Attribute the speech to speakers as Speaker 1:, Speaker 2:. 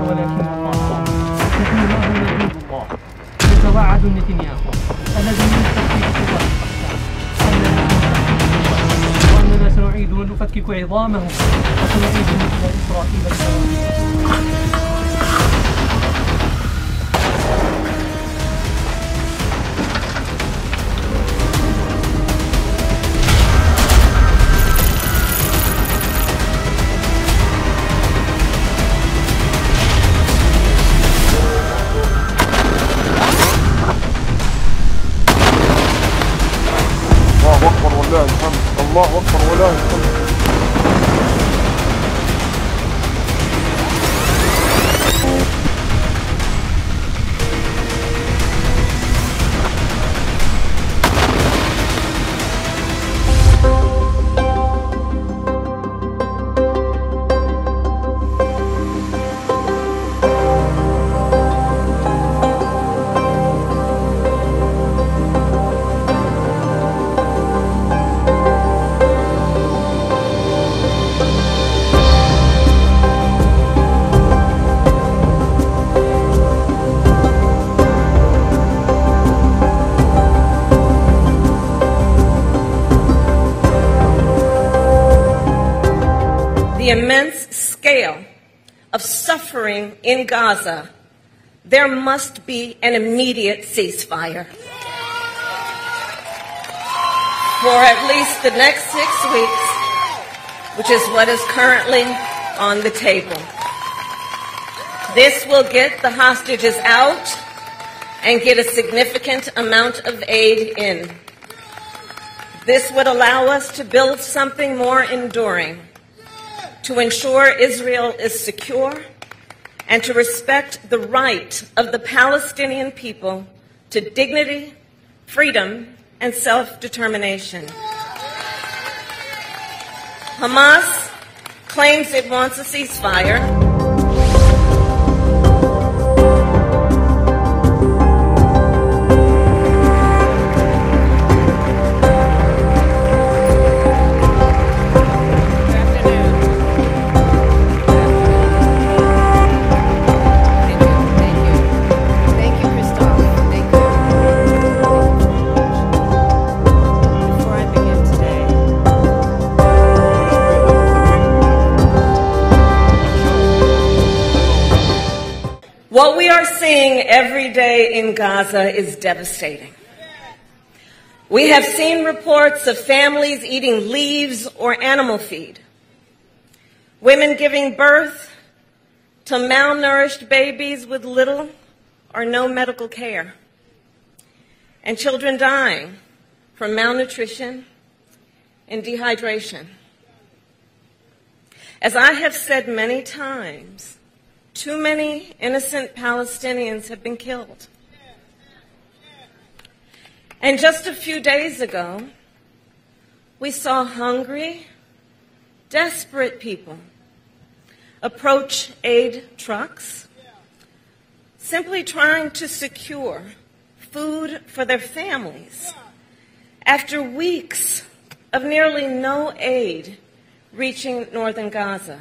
Speaker 1: ولكن الله. نحن لا نريد الله. يتوعد نتنياهو الذي يستفيد قوة الأقدام وأننا سنعيد ونفكك عظامه وسنعيد إلى إسرائيل الكرامة.
Speaker 2: الله أكبر ولله الحمد. الله أكبر ولله الحمد.
Speaker 3: The immense scale of suffering in Gaza, there must be an immediate ceasefire. For at least the next 6 weeks, which is what is currently on the table. This will get the hostages out and get a significant amount of aid in. This would allow us to build something more enduring, to ensure Israel is secure, and to respect the right of the Palestinian people to dignity, freedom, and self-determination. Hamas claims it wants a ceasefire. What we are seeing every day in Gaza is devastating. We have seen reports of families eating leaves or animal feed, women giving birth to malnourished babies with little or no medical care, and children dying from malnutrition and dehydration. As I have said many times, too many innocent Palestinians have been killed. And just a few days ago, we saw hungry, desperate people approach aid trucks, simply trying to secure food for their families after weeks of nearly no aid reaching northern Gaza.